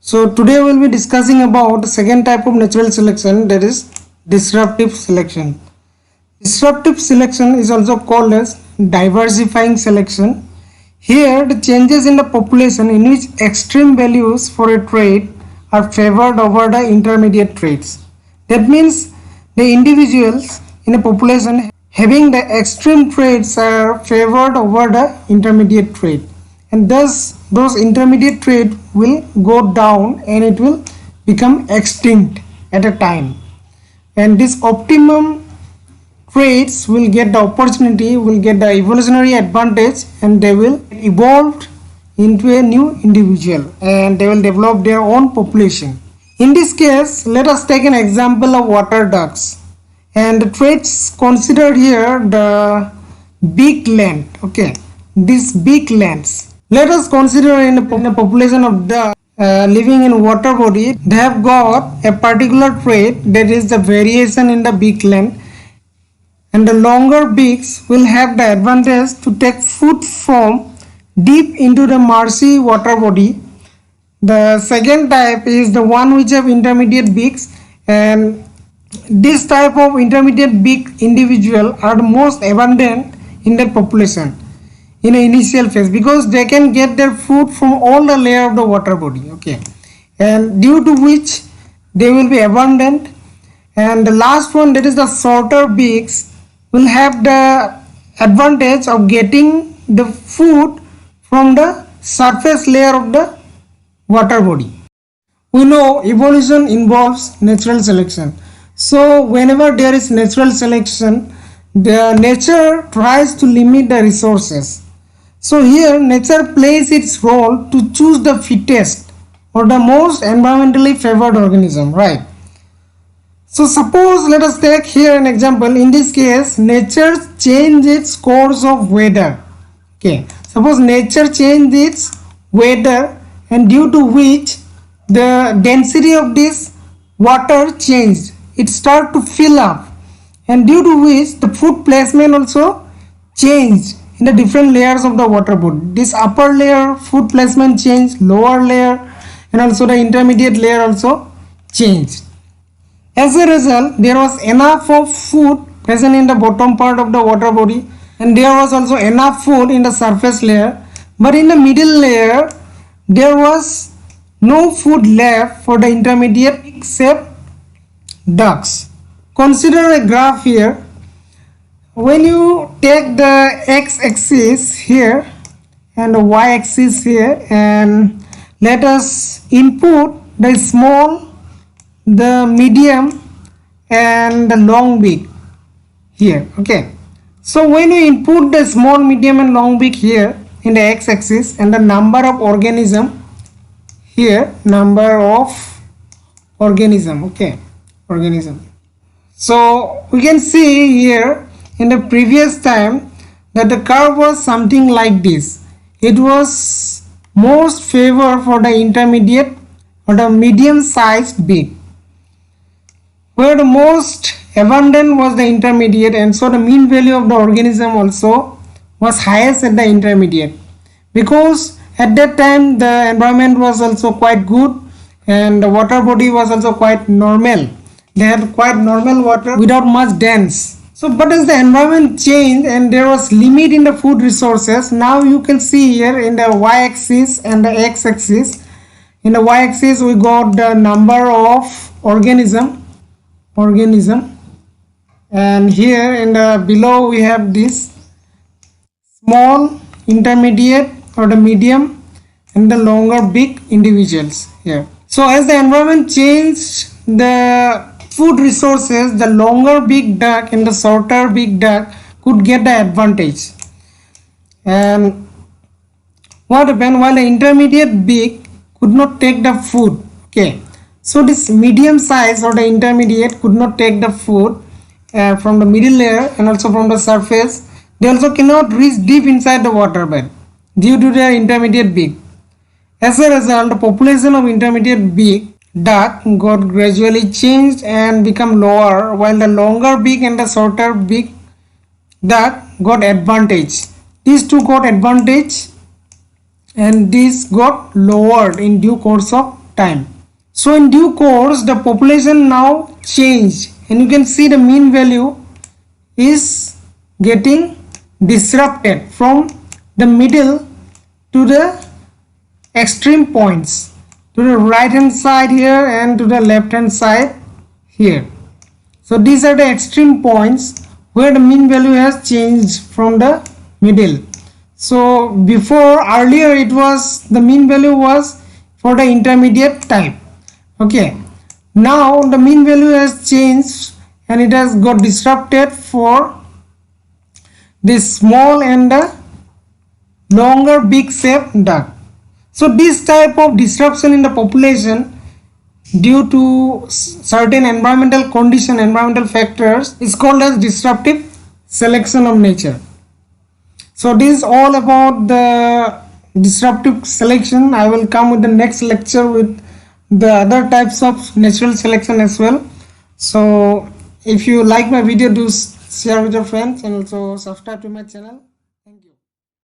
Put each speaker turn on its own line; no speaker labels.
So today we'll be discussing about the second type of natural selection, that is disruptive selection. Disruptive selection is also called as diversifying selection. Here the changes in the population in which extreme values for a trait are favored over the intermediate traits. That means the individuals in a population having the extreme traits are favored over the intermediate trait, and thus those intermediate traits will go down and it will become extinct at a time, and this optimum traits will get the opportunity, will get the evolutionary advantage, and they will evolve into a new individual and they will develop their own population. In this case, let us take an example of water ducks, and the traits considered here, the beak length. Okay, these beak lengths, let us consider in a population of ducks living in water body, they have got a particular trait, that is the variation in the beak length, and the longer beaks will have the advantage to take food from deep into the marshy water body. The second type is the one which have intermediate beaks, and this type of intermediate beak individual are the most abundant in the population in the initial phase, because they can get their food from all the layer of the water body. Okay, and due to which they will be abundant. And the last one, that is the shorter beaks, will have the advantage of getting the food from the surface layer of the water body. We know evolution involves natural selection. So whenever there is natural selection, the nature tries to limit the resources. So here nature plays its role to choose the fittest or the most environmentally favored organism, right? So suppose, let us take here an example. In this case, nature changes its course of weather. Okay, suppose nature changes its weather, and due to which the density of this water changed, it start to fill up, and due to which the food placement also changed in the different layers of the water body. This upper layer food placement changed, lower layer, and also the intermediate layer also changed. As a result, there was enough of food present in the bottom part of the water body, and there was also enough food in the surface layer, but in the middle layer there was no food left for the intermediate except ducks. Consider a graph here. When you take the x-axis here and the y-axis here, and let us input the small, the medium, and the long beak here. Okay, so when you input the small, medium, and long beak here in the x-axis, and the number of organism here, number of organism, okay, organism. So we can see here in the previous time that the curve was something like this. It was most favor for the intermediate or the medium sized beak, where the most abundant was the intermediate, and so the mean value of the organism also was highest at the intermediate, because at that time the environment was also quite good and the water body was also quite normal. They had quite normal water without much dense. So but as the environment changed and there was limit in the food resources, now you can see here in the y-axis and the x-axis. In the y-axis we got the number of organism, and here in the below we have this small, intermediate or the medium, and the longer big individuals here. So as the environment changed the food resources, the longer big duck and the shorter big duck could get the advantage. And what happened, while the intermediate big could not take the food, okay, so this medium size or the intermediate could not take the food from the middle layer and also from the surface. They also cannot reach deep inside the water bed due to their intermediate beak. As a result, the population of intermediate beak duck got gradually changed and become lower, while the longer beak and the shorter beak duck got advantage. These two got advantage and this got lowered in due course of time. So in due course the population now changed, and you can see the mean value is getting disrupted from the middle to the extreme points, to the right hand side here and to the left hand side here. So these are the extreme points where the mean value has changed from the middle. So before, earlier it was, the mean value was for the intermediate type. Okay, now the mean value has changed and it has got disrupted for this small and the longer big shaped duck. So this type of disruption in the population due to certain environmental condition, environmental factors, is called as disruptive selection of nature. So this is all about the disruptive selection. I will come with the next lecture with the other types of natural selection as well. So if you like my video, do share with your friends and also subscribe to my channel.